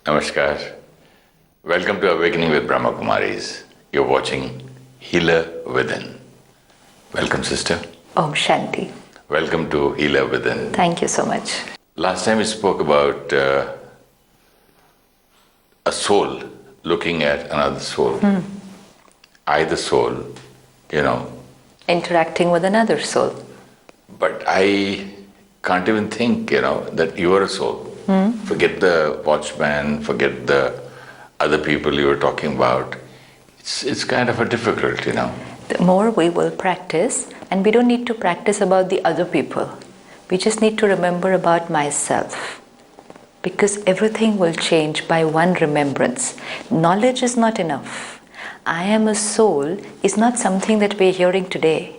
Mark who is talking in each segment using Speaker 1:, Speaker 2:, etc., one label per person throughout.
Speaker 1: Namaskar. Welcome to Awakening with Brahmakumaris. You're watching Healer Within. Welcome, sister.
Speaker 2: Om Shanti.
Speaker 1: Welcome to Healer Within.
Speaker 2: Thank you so much.
Speaker 1: Last time we spoke about a soul looking at another soul. I, the soul,
Speaker 2: Interacting with another soul.
Speaker 1: But I can't even think, that you are a soul. Forget the watchman, forget the other people you were talking about. It's kind of a difficult,
Speaker 2: The more we will practice, and we don't need to practice about the other people. We just need to remember about myself. Because everything will change by one remembrance. Knowledge is not enough. I am a soul is not something that we're hearing today.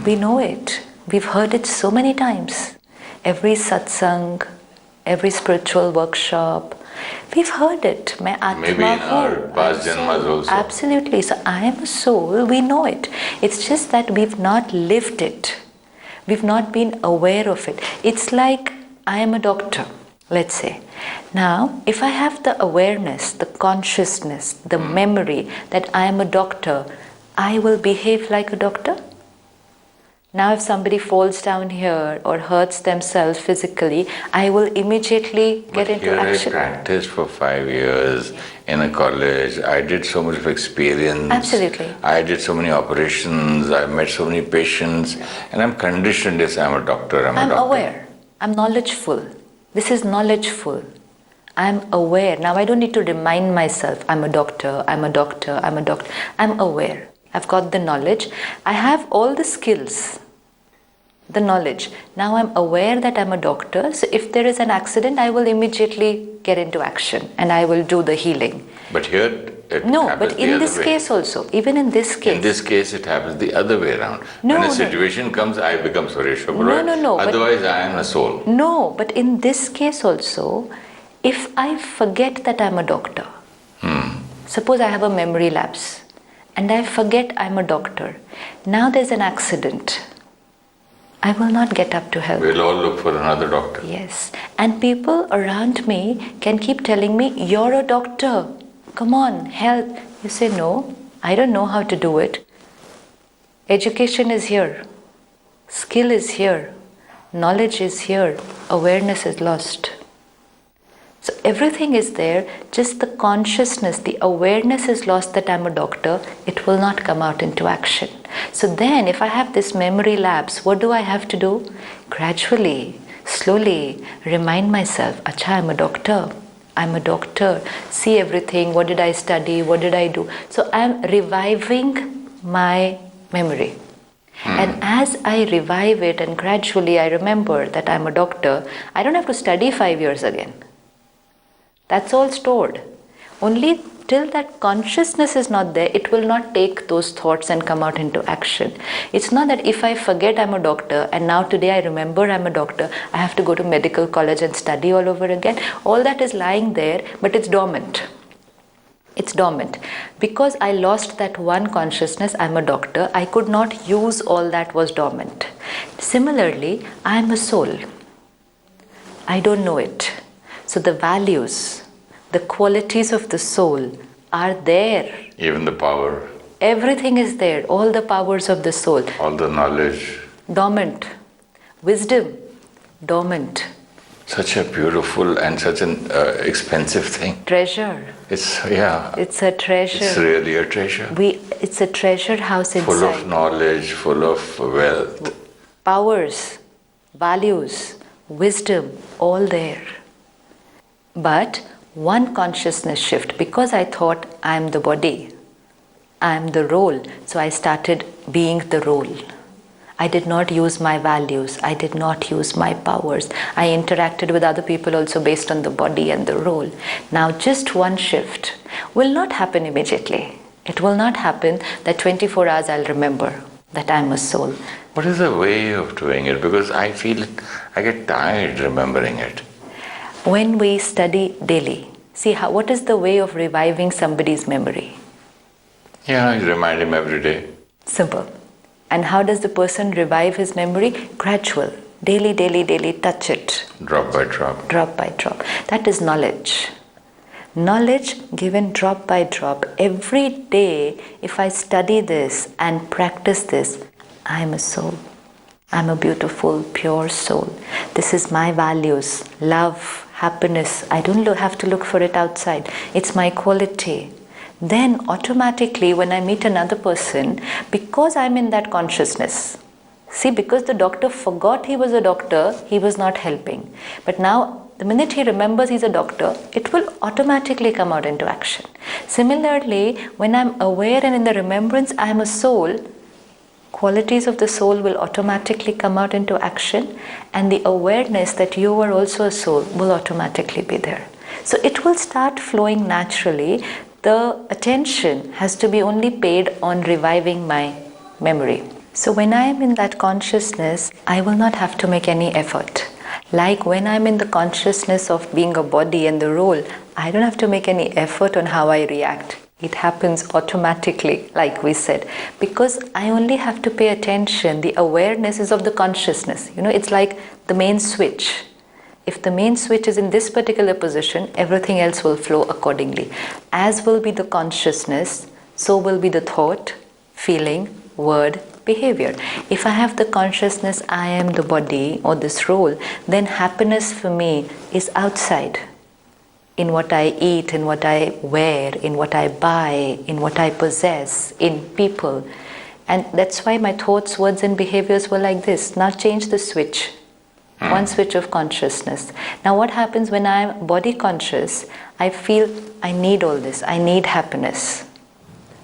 Speaker 2: We know it. We've heard it so many times. Every satsang, every spiritual workshop, we've heard it.
Speaker 1: Maybe in our past janmas also.
Speaker 2: Absolutely. So I am a soul, we know it. It's just that we've not lived it. We've not been aware of it. It's like I am a doctor, let's say. Now, if I have the awareness, the consciousness, the memory that I am a doctor, I will behave like a doctor. Now if somebody falls down here or hurts themselves physically, I will immediately get into action.
Speaker 1: I practiced for 5 years in a college. I did so much of experience.
Speaker 2: Absolutely.
Speaker 1: I did so many operations. I met so many patients. And I'm conditioned as I'm a doctor.
Speaker 2: I'm aware. I'm knowledgeful. This is knowledgeful. I'm aware. Now I don't need to remind myself, I'm a doctor, I'm a doctor, I'm a doctor. I'm aware. I've got the knowledge. I have all the skills, the knowledge. Now I'm aware that I'm a doctor. So if there is an accident, I will immediately get into action and I will do the healing.
Speaker 1: But here it
Speaker 2: No,
Speaker 1: happens
Speaker 2: but in this
Speaker 1: way.
Speaker 2: case also, even in this case.
Speaker 1: In this case, it happens the other way around. When a situation comes, I become Suresh Oberoi.
Speaker 2: No.
Speaker 1: Otherwise, I am a soul.
Speaker 2: No, but in this case also, if I forget that I'm a doctor, suppose I have a memory lapse, and I forget I'm a doctor. Now there's an accident. I will not get up to help.
Speaker 1: We'll all look for another doctor.
Speaker 2: Yes. And people around me can keep telling me, you're a doctor. Come on, help. You say, no, I don't know how to do it. Education is here. Skill is here. Knowledge is here. Awareness is lost. So everything is there, just the consciousness, the awareness is lost that I'm a doctor, it will not come out into action. So then if I have this memory lapse, what do I have to do? Gradually, slowly remind myself, Acha, I'm a doctor. I'm a doctor. See everything, what did I study, what did I do? So I'm reviving my memory. And as I revive it and gradually I remember that I'm a doctor, I don't have to study 5 years again. That's all stored. Only till that consciousness is not there, it will not take those thoughts and come out into action. It's not that if I forget I'm a doctor and now today I remember I'm a doctor, I have to go to medical college and study all over again. All that is lying there, but it's dormant. It's dormant. Because I lost that one consciousness, I'm a doctor, I could not use all that was dormant. Similarly, I'm a soul. I don't know it. So the values, the qualities of the soul are there.
Speaker 1: Even the power.
Speaker 2: Everything is there, all the powers of the soul.
Speaker 1: All the knowledge.
Speaker 2: Dormant. Wisdom, dormant.
Speaker 1: Such a beautiful and such an expensive thing.
Speaker 2: Treasure.
Speaker 1: It's
Speaker 2: a treasure.
Speaker 1: It's really a treasure.
Speaker 2: It's a treasure house inside.
Speaker 1: Full of knowledge, full of wealth.
Speaker 2: Powers, values, wisdom, all there. But one consciousness shift, because I thought I'm the body, I'm the role, so I started being the role. I did not use my values, I did not use my powers. I interacted with other people also based on the body and the role. Now just one shift will not happen immediately. It will not happen that 24 hours I'll remember that I'm a soul.
Speaker 1: What is the way of doing it? Because I feel I get tired remembering it.
Speaker 2: When we study daily, see what is the way of reviving somebody's memory?
Speaker 1: Yeah, you remind him every day.
Speaker 2: Simple. And how does the person revive his memory? Gradual. Daily, daily, daily, touch it.
Speaker 1: Drop by drop.
Speaker 2: Drop by drop. That is knowledge. Knowledge given drop by drop. Every day, if I study this and practice this, I am a soul. I'm a beautiful, pure soul. This is my values, love, happiness. I don't have to look for it outside. It's my quality. Then automatically when I meet another person, because I'm in that consciousness, see, because the doctor forgot he was a doctor, he was not helping. But now, the minute he remembers he's a doctor, it will automatically come out into action. Similarly, when I'm aware and in the remembrance I am a soul, qualities of the soul will automatically come out into action, and the awareness that you are also a soul will automatically be there. So it will start flowing naturally. The attention has to be only paid on reviving my memory. So when I am in that consciousness, I will not have to make any effort. Like when I'm in the consciousness of being a body and the role, I don't have to make any effort on how I react. It happens automatically, like we said, because I only have to pay attention. The awareness is of the consciousness. It's like the main switch. If the main switch is in this particular position, everything else will flow accordingly. As will be the consciousness, so will be the thought, feeling, word, behavior. If I have the consciousness, I am the body or this role, then happiness for me is outside. In what I eat, in what I wear, in what I buy, in what I possess, in people. And that's why my thoughts, words and behaviors were like this. Now change the switch. One switch of consciousness. Now what happens when I'm body conscious? I feel I need all this. I need happiness.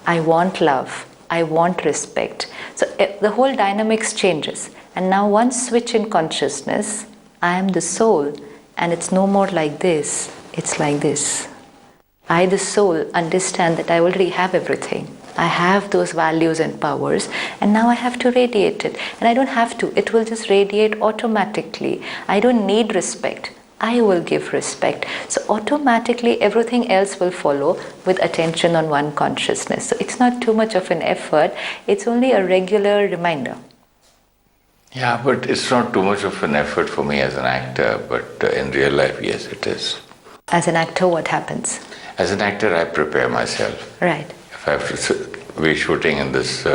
Speaker 2: I want love. I want respect. So the whole dynamics changes. And now one switch in consciousness, I am the soul, and it's no more like this. It's like this. I, the soul, understand that I already have everything. I have those values and powers, and now I have to radiate it. And I don't have to. It will just radiate automatically. I don't need respect. I will give respect. So automatically everything else will follow with attention on one consciousness. So it's not too much of an effort. It's only a regular reminder.
Speaker 1: Yeah, but it's not too much of an effort for me as an actor, but in real life, yes, it is.
Speaker 2: As an actor, what happens?
Speaker 1: As an actor, I prepare myself.
Speaker 2: Right.
Speaker 1: If I have to be shooting in this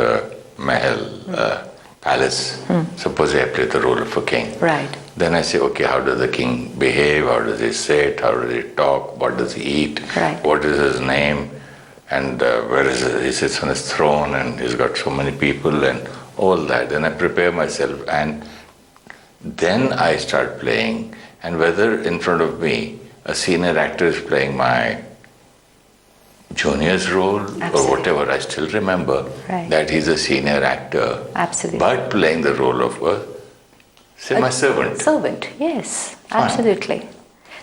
Speaker 1: Mahal palace, suppose I play the role of a king.
Speaker 2: Right.
Speaker 1: Then I say, okay, how does the king behave? How does he sit? How does he talk? What does he eat?
Speaker 2: Right.
Speaker 1: What is his name? And where is he sits on his throne, and he's got so many people and all that. Then I prepare myself, and then I start playing. And whether in front of me a senior actor is playing my junior's role or whatever, I still remember that he's a senior actor.
Speaker 2: Absolutely.
Speaker 1: But playing the role of my servant.
Speaker 2: Servant, yes,
Speaker 1: Fine.
Speaker 2: Absolutely.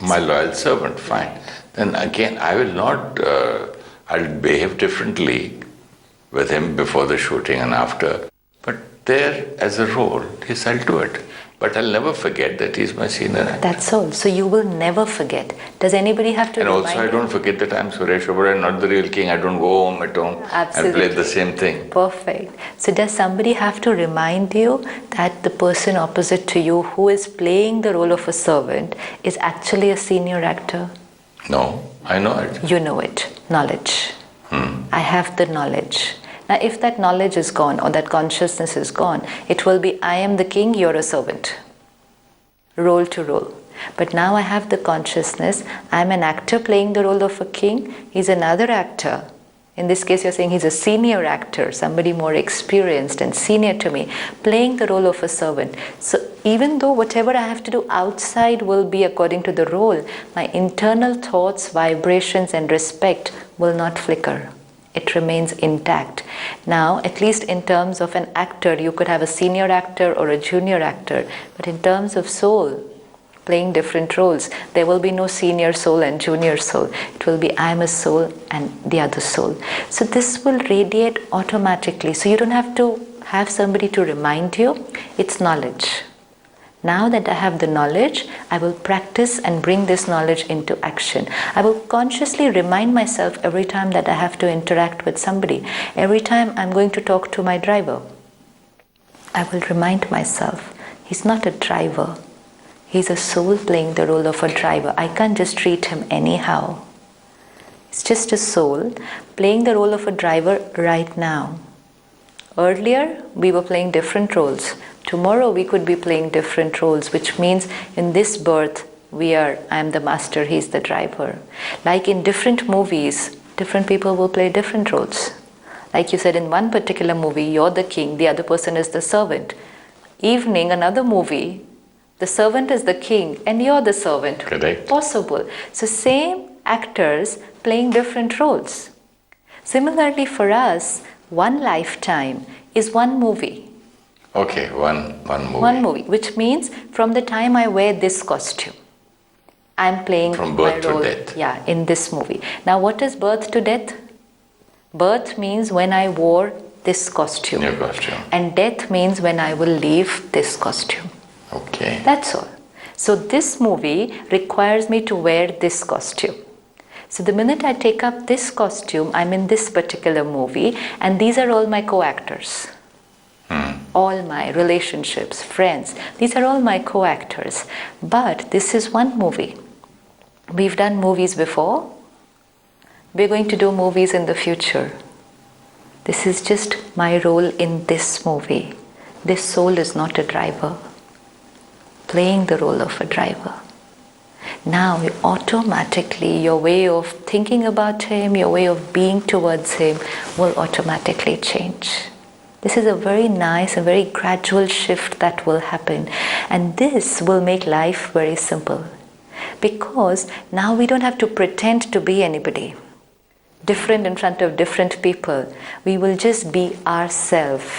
Speaker 1: My loyal servant, fine. Then again, I will not, I'll behave differently with him before the shooting and after. But there, as a role, yes, I'll do it. But I'll never forget that he's my senior actor.
Speaker 2: That's all. So you will never forget. Does anybody have to remind you?
Speaker 1: And also I don't forget that I'm Suresh Oberoi, I'm not the real king. I don't go home at home and play the same thing.
Speaker 2: Perfect. So does somebody have to remind you that the person opposite to you who is playing the role of a servant is actually a senior actor?
Speaker 1: No, I know it.
Speaker 2: You know it. Knowledge. I have the knowledge. Now, if that knowledge is gone or that consciousness is gone, it will be, I am the king, you're a servant. Role to role. But now I have the consciousness, I'm an actor playing the role of a king, he's another actor. In this case, you're saying he's a senior actor, somebody more experienced and senior to me, playing the role of a servant. So even though whatever I have to do outside will be according to the role, my internal thoughts, vibrations and respect will not flicker. It remains intact. Now, at least in terms of an actor, you could have a senior actor or a junior actor, but in terms of soul, playing different roles, there will be no senior soul and junior soul. It will be I am a soul and the other soul. So this will radiate automatically. So you don't have to have somebody to remind you. It's knowledge. Now that I have the knowledge, I will practice and bring this knowledge into action. I will consciously remind myself every time that I have to interact with somebody. Every time I'm going to talk to my driver, I will remind myself, He's not a driver. He's a soul playing the role of a driver. I can't just treat him anyhow. It's just a soul playing the role of a driver right now. Earlier, we were playing different roles. Tomorrow, we could be playing different roles, which means in this birth, I am the master, he's the driver. Like in different movies, different people will play different roles. Like you said, in one particular movie, you're the king, the other person is the servant. Evening, another movie, the servant is the king and you're the servant.
Speaker 1: Correct.
Speaker 2: Possible. So same actors playing different roles. Similarly for us, one lifetime is one movie.
Speaker 1: Okay, one movie.
Speaker 2: One movie, which means from the time I wear this costume, I'm playing
Speaker 1: from birth
Speaker 2: my role,
Speaker 1: to death.
Speaker 2: Yeah, in this movie. Now what is birth to death? Birth means when I wore this costume.
Speaker 1: New costume.
Speaker 2: And death means when I will leave this costume.
Speaker 1: Okay.
Speaker 2: That's all. So this movie requires me to wear this costume. So the minute I take up this costume, I'm in this particular movie, and these are all my co-actors. All my relationships, friends, these are all my co-actors. But this is one movie. We've done movies before. We're going to do movies in the future. This is just my role in this movie. This soul is not a driver, playing the role of a driver. Now, automatically, your way of thinking about him, your way of being towards him will automatically change. This is a very nice, a very gradual shift that will happen. And this will make life very simple. Because now we don't have to pretend to be anybody, different in front of different people. We will just be ourselves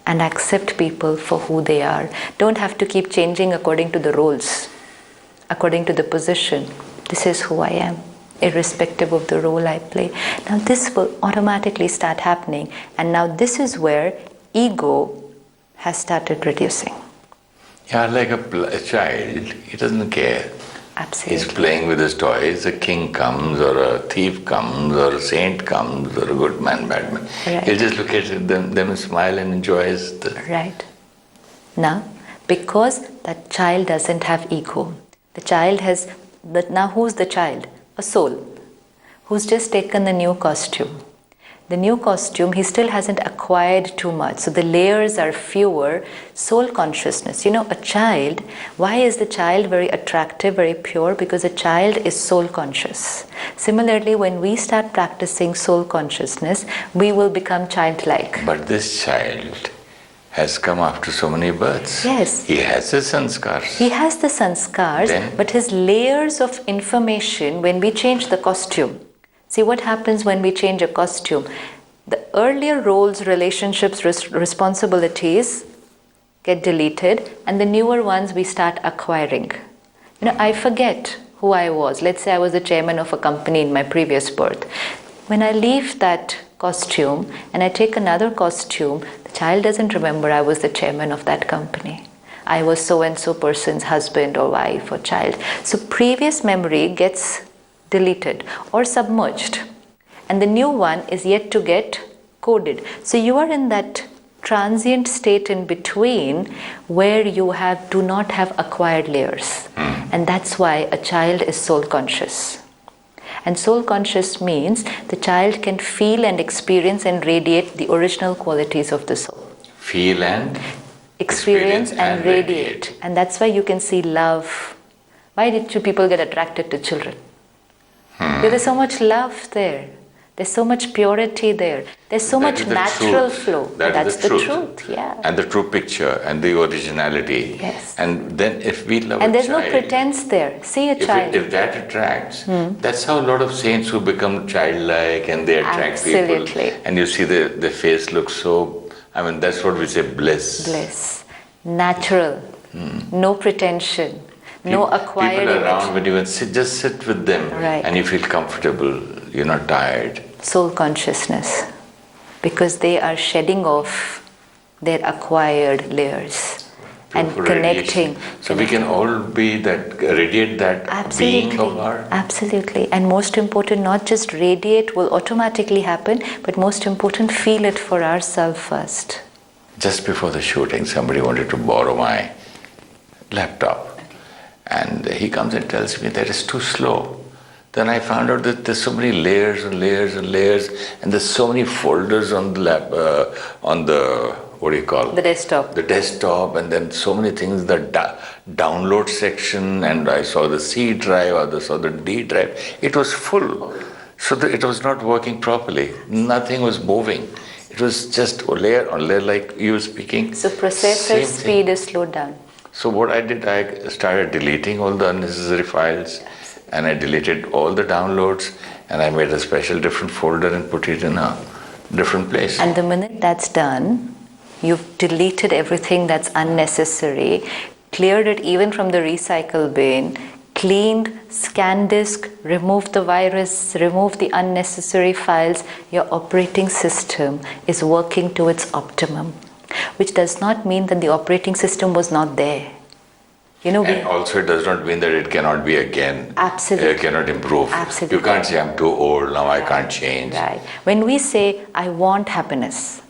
Speaker 2: and accept people for who they are. Don't have to keep changing according to the roles, according to the position. This is who I am, irrespective of the role I play. Now this will automatically start happening, and now this is where ego has started reducing.
Speaker 1: Yeah, like a child, he doesn't care.
Speaker 2: Absolutely.
Speaker 1: He's playing with his toys. A king comes, or a thief comes, or a saint comes, or a good man, bad man.
Speaker 2: Right.
Speaker 1: He'll just look at them and smile and enjoys the...
Speaker 2: Right. Now, because that child doesn't have ego, the child has... Now who's the child? A soul who's just taken the new costume. The new costume, he still hasn't acquired too much. So the layers are fewer. Soul consciousness. You know, a child, why is the child very attractive, very pure? Because a child is soul conscious. Similarly, when we start practicing soul consciousness, we will become childlike.
Speaker 1: But this child has come after so many births.
Speaker 2: Yes.
Speaker 1: He has his sanskars.
Speaker 2: He has the sanskars, but his layers of information, when we change the costume, see what happens when we change a costume. The earlier roles, relationships, responsibilities get deleted, and the newer ones we start acquiring. You know, I forget who I was. Let's say I was the chairman of a company in my previous birth. When I leave that costume and I take another costume, the child doesn't remember I was the chairman of that company. I was so-and-so person's husband or wife or child. So previous memory gets deleted or submerged, and the new one is yet to get coded. So you are in that transient state in between where you do not have acquired layers. And that's why a child is soul conscious. And soul conscious means the child can feel and experience and radiate the original qualities of the soul.
Speaker 1: Feel and
Speaker 2: experience and radiate. And that's why you can see love. Why do people get attracted to children? Because there's so much love there. There's so much purity there. There's so much natural flow. That's the truth, yeah.
Speaker 1: And the true picture and the originality.
Speaker 2: Yes.
Speaker 1: And then if we love
Speaker 2: and
Speaker 1: a
Speaker 2: there's
Speaker 1: child,
Speaker 2: no pretense there. See a child.
Speaker 1: If that attracts, that's how a lot of saints who become childlike and they attract people. And you see their face looks so, I mean, that's what we say, bliss.
Speaker 2: Bliss. Natural. No pretension. No acquired
Speaker 1: people
Speaker 2: image.
Speaker 1: Around, when you just sit with them,
Speaker 2: right,
Speaker 1: and you feel comfortable, you're not tired.
Speaker 2: Soul consciousness, because they are shedding off their acquired layers and connecting.
Speaker 1: So we can all radiate that being of our...
Speaker 2: Absolutely. And most important, not just radiate will automatically happen, but most important, feel it for ourselves first.
Speaker 1: Just before the shooting, somebody wanted to borrow my laptop. And he comes and tells me that it's too slow. Then I found out that there's so many layers and layers and layers, and there's so many folders on the on the, what do you call it?
Speaker 2: The desktop.
Speaker 1: The desktop, and then so many things, the download section, and I saw the C drive, I saw the D drive. It was full. So it was not working properly. Nothing was moving. It was just layer on layer, like you were speaking.
Speaker 2: So processor speed is slowed down.
Speaker 1: So what I did, I started deleting all the unnecessary files, and I deleted all the downloads, and I made a special different folder and put it in a different place.
Speaker 2: And the minute that's done, you've deleted everything that's unnecessary, cleared it even from the recycle bin, cleaned, scanned disk, removed the virus, removed the unnecessary files. Your operating system is working to its optimum, which does not mean that the operating system was not there. And
Speaker 1: also it does not mean that it cannot be again.
Speaker 2: Absolutely.
Speaker 1: It cannot improve.
Speaker 2: Absolutely.
Speaker 1: You can't say, I'm too old, now I can't change.
Speaker 2: Right. When we say, I want happiness,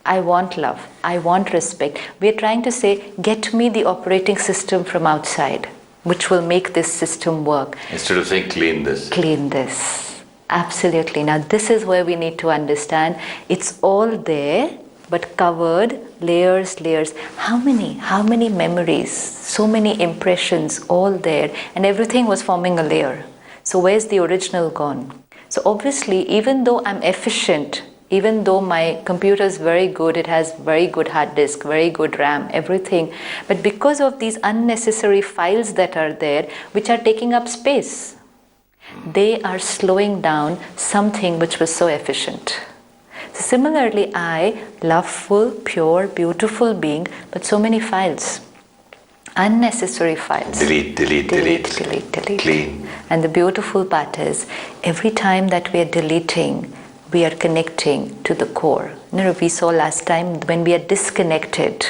Speaker 2: I want love, I want respect, we are trying to say, get me the operating system from outside, which will make this system work.
Speaker 1: Instead of saying, clean this.
Speaker 2: Clean this. Absolutely. Now, this is where we need to understand it's all there, but covered, layers, layers. How many memories, so many impressions, all there, and everything was forming a layer. So where's the original gone? So obviously, even though I'm efficient, even though my computer is very good, it has very good hard disk, very good RAM, everything, but because of these unnecessary files that are there, which are taking up space, they are slowing down something which was so efficient. Similarly, I, loveful, pure, beautiful being, but so many files, unnecessary files.
Speaker 1: Delete.
Speaker 2: Clean. And the beautiful part is, every time that we are deleting, we are connecting to the core. We saw last time, when we are disconnected,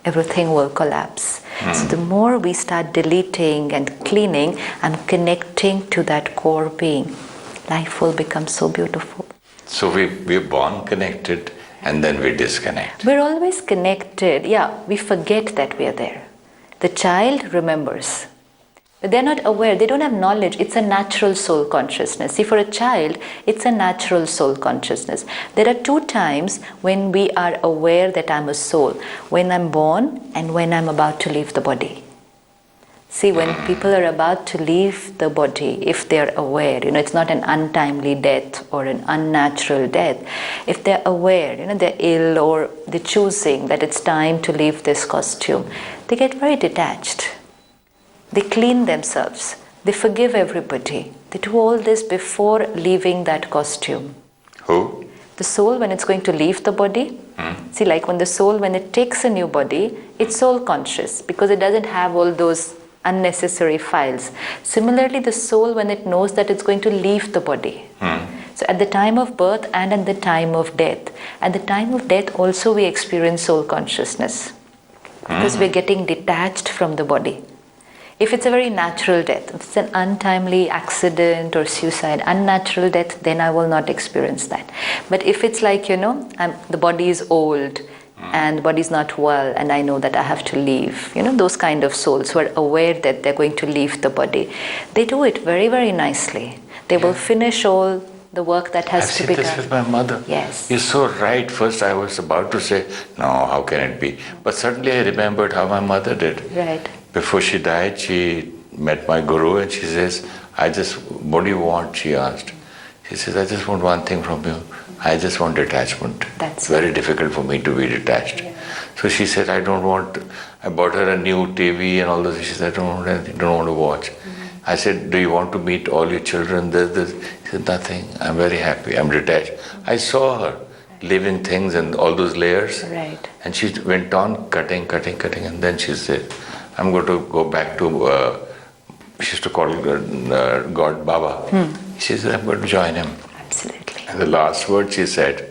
Speaker 2: everything will collapse. So the more we start deleting and cleaning, I'm connecting to that core being. Life will become so beautiful.
Speaker 1: So we're born connected, and then we disconnect.
Speaker 2: We're always connected. Yeah, we forget that we are there. The child remembers, but they're not aware. They don't have knowledge. It's a natural soul consciousness. See, for a child, it's a natural soul consciousness. There are two times when we are aware that I'm a soul. When I'm born and when I'm about to leave the body. See, when people are about to leave the body, if they're aware, it's not an untimely death or an unnatural death. If they're aware, they're ill or they're choosing that it's time to leave this costume, they get very detached. They clean themselves. They forgive everybody. They do all this before leaving that costume.
Speaker 1: Who?
Speaker 2: The soul, when it's going to leave the body, see, like when the soul, when it takes a new body, it's soul conscious because it doesn't have all those unnecessary files. Similarly, the soul, when it knows that it's going to leave the body. So at the time of birth and at the time of death. At the time of death also we experience soul consciousness because we're getting detached from the body. If it's a very natural death, if it's an untimely accident or suicide, unnatural death, then I will not experience that. But if it's like, the body is old, and the body is not well, and I know that I have to leave. Those kind of souls who are aware that they're going to leave the body. They do it very, very nicely. They will finish all the work that has to be done.
Speaker 1: I've seen this with my mother.
Speaker 2: Yes.
Speaker 1: You're so right. First I was about to say, no, how can it be? But suddenly I remembered how my mother did.
Speaker 2: Right.
Speaker 1: Before she died, she met my guru and she says, what do you want? She asked. She says, I just want one thing from you. I just want detachment. It's very difficult for me to be detached. Yeah. So she said, I bought her a new TV and all this. She said, I don't want anything, don't want to watch. I said, do you want to meet all your children? She said, nothing. I'm very happy. I'm detached. I saw her leaving things and all those layers.
Speaker 2: Right.
Speaker 1: And she went on cutting. And then she said, I'm going to go back to, she used to call God Baba. She said, I'm going to join him.
Speaker 2: Absolutely.
Speaker 1: And the last word she said,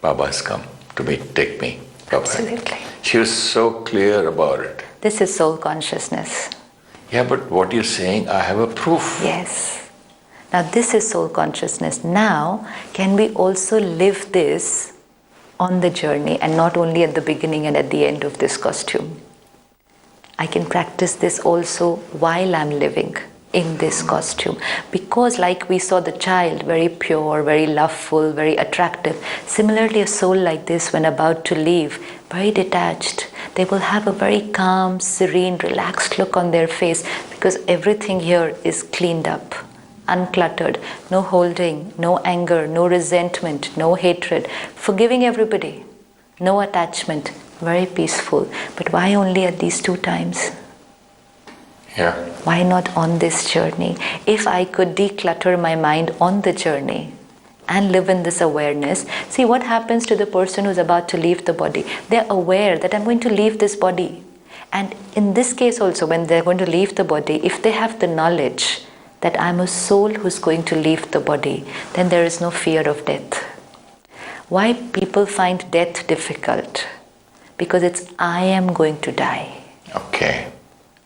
Speaker 1: Baba has come to me, take me. Baba.
Speaker 2: Absolutely.
Speaker 1: She was so clear about it.
Speaker 2: This is soul consciousness.
Speaker 1: Yeah, but what you're saying, I have a proof.
Speaker 2: Yes. Now this is soul consciousness. Now, can we also live this on the journey and not only at the beginning and at the end of this costume? I can practice this also while I'm living in this costume. Because like we saw the child, very pure, very loveful, very attractive. Similarly, a soul like this, when about to leave, very detached, they will have a very calm, serene, relaxed look on their face because everything here is cleaned up, uncluttered, no holding, no anger, no resentment, no hatred, forgiving everybody, no attachment, very peaceful. But why only at these 2 times?
Speaker 1: Yeah.
Speaker 2: Why not on this journey? If I could declutter my mind on the journey and live in this awareness, see what happens to the person who's about to leave the body. They're aware that I'm going to leave this body. And in this case also, when they're going to leave the body, if they have the knowledge that I'm a soul who's going to leave the body, then there is no fear of death. Why people find death difficult? Because it's I am going to die.
Speaker 1: Okay.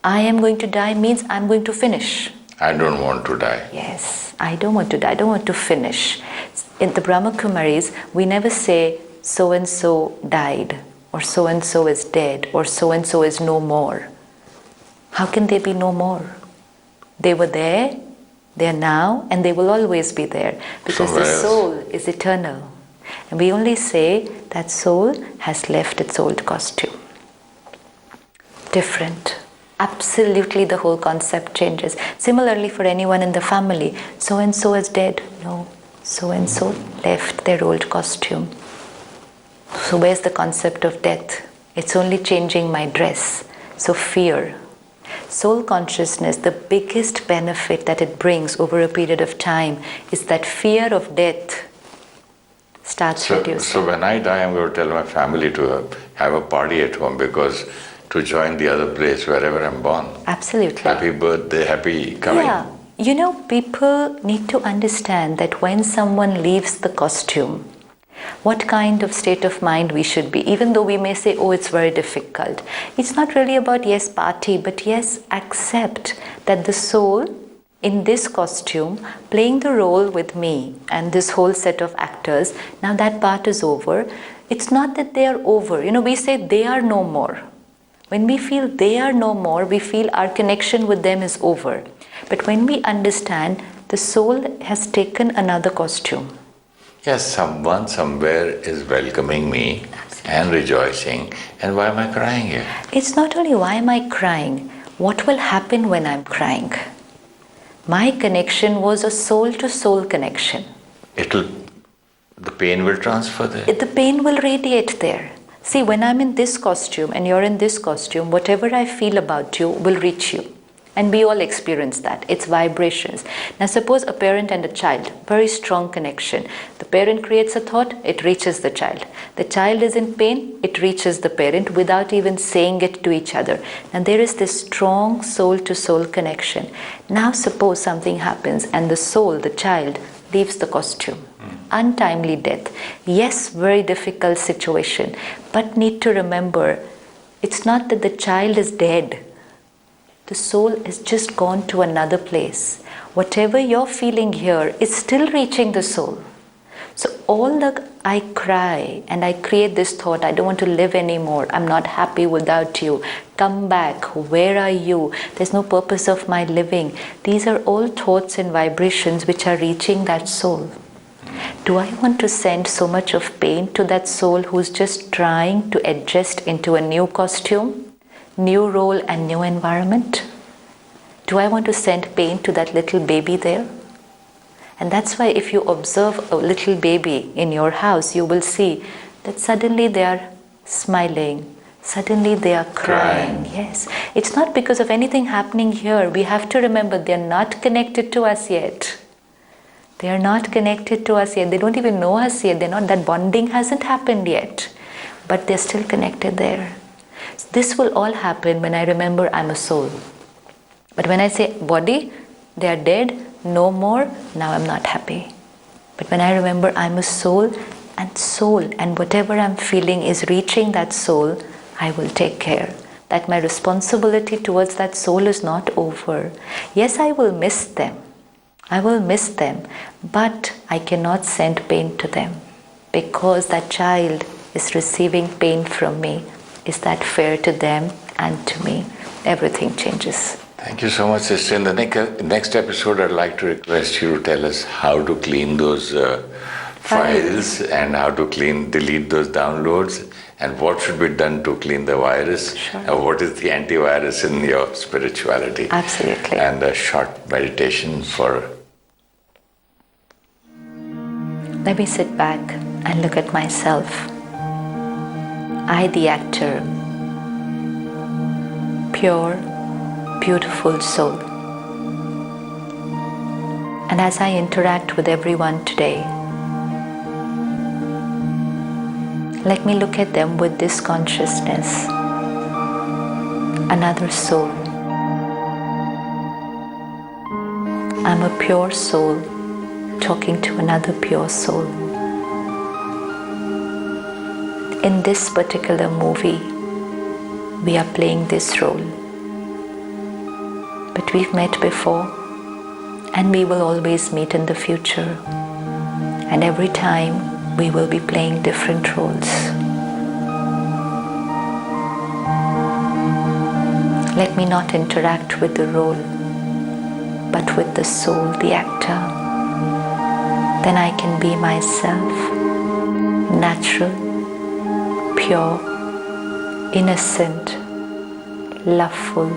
Speaker 2: I am going to die means I'm going to finish.
Speaker 1: I don't want to die.
Speaker 2: Yes, I don't want to die. I don't want to finish. In the Brahmakumaris, we never say so-and-so died, or so-and-so is dead, or so-and-so is no more. How can they be no more? They were there, they are now, and they will always be there. Because the soul is eternal. And we only say that soul has left its old costume. Different. Absolutely, the whole concept changes. Similarly, for anyone in the family, so-and-so is dead. No, so-and-so left their old costume. So where's the concept of death? It's only changing my dress. So fear. Soul consciousness, the biggest benefit that it brings over a period of time is that fear of death starts reducing.
Speaker 1: So when I die, I'm going to tell my family to have a party at home because to join the other place wherever I'm born.
Speaker 2: Absolutely.
Speaker 1: Happy birthday, happy coming.
Speaker 2: Yeah. You know, people need to understand that when someone leaves the costume, what kind of state of mind we should be, even though we may say, oh, it's very difficult. It's not really about, yes, party, but yes, accept that the soul in this costume, playing the role with me and this whole set of actors, now that part is over. It's not that they are over. You know, we say they are no more. When we feel they are no more, we feel our connection with them is over. But when we understand, the soul has taken another costume.
Speaker 1: Yes, someone somewhere is welcoming me and rejoicing. And why am I crying here?
Speaker 2: It's not only why am I crying, what will happen when I'm crying? My connection was a soul-to-soul connection.
Speaker 1: The pain will transfer there.
Speaker 2: The pain will radiate there. See, when I'm in this costume and you're in this costume, whatever I feel about you will reach you. And we all experience that. It's vibrations. Now suppose a parent and a child, very strong connection. The parent creates a thought, it reaches the child. The child is in pain, it reaches the parent without even saying it to each other. And there is this strong soul-to-soul connection. Now suppose something happens and the soul, the child, leaves the costume. Untimely death. Yes, very difficult situation. But need to remember, it's not that the child is dead. The soul has just gone to another place. Whatever you're feeling here is still reaching the soul. So all the I cry and I create this thought, I don't want to live anymore, I'm not happy without you, come back, where are you, there's no purpose of my living. These are all thoughts and vibrations which are reaching that soul. Do I want to send so much of pain to that soul who's just trying to adjust into a new costume? New role and new environment? Do I want to send pain to that little baby there? And that's why if you observe a little baby in your house, you will see that suddenly they are smiling, suddenly they are crying. Yes, it's not because of anything happening here. We have to remember they are not connected to us yet. They are not connected to us yet. They don't even know us yet. That bonding hasn't happened yet. But they're still connected there. This will all happen when I remember I'm a soul. But when I say body, they are dead, no more, now I'm not happy. But when I remember I'm a soul and whatever I'm feeling is reaching that soul, I will take care. That my responsibility towards that soul is not over. Yes, I will miss them. I will miss them, but I cannot send pain to them because that child is receiving pain from me. Is that fair to them and to me? everything changes.
Speaker 1: Thank you so much, sister. In the next episode, I'd like to request you to tell us how to clean those files and how to delete those downloads, and what should be done to clean the virus.
Speaker 2: Sure.
Speaker 1: And what is the antivirus in your spirituality?
Speaker 2: Absolutely.
Speaker 1: And a short meditation for...
Speaker 2: Let me sit back and look at myself. I, the actor, pure, beautiful soul. And as I interact with everyone today, let me look at them with this consciousness. Another soul. I'm a pure soul talking to another pure soul. In this particular movie, we are playing this role. But we've met before, and we will always meet in the future. And every time, we will be playing different roles. Let me not interact with the role, but with the soul, the actor. Then I can be myself, natural, pure, innocent, loveful,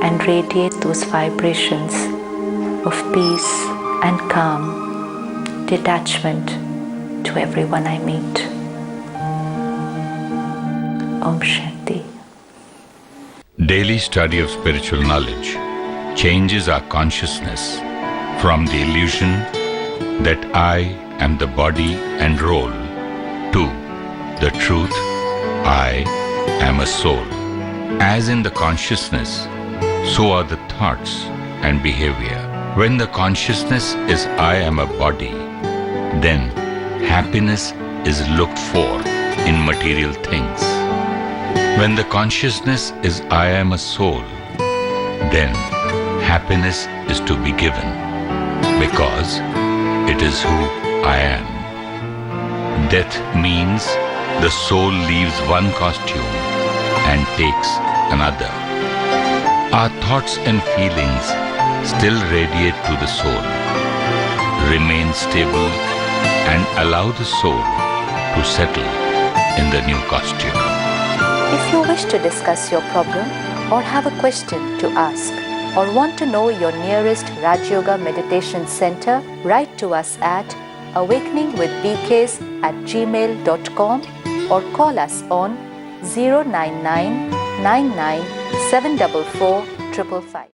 Speaker 2: and radiate those vibrations of peace and calm, detachment to everyone I meet. Om Shanti.
Speaker 3: Daily study of spiritual knowledge changes our consciousness from the illusion that I am the body and role to the truth, I am a soul. As in the consciousness, so are the thoughts and behavior. When the consciousness is I am a body, then happiness is looked for in material things. When the consciousness is I am a soul, then happiness is to be given, because it is who I am. Death means the soul leaves one costume and takes another. Our thoughts and feelings still radiate to the soul, remain stable, and allow the soul to settle in the new costume.
Speaker 2: If you wish to discuss your problem or have a question to ask, or want to know your nearest Rajayoga Meditation Center, write to us at awakeningwithbks@gmail.com or call us on 099 99 744 555.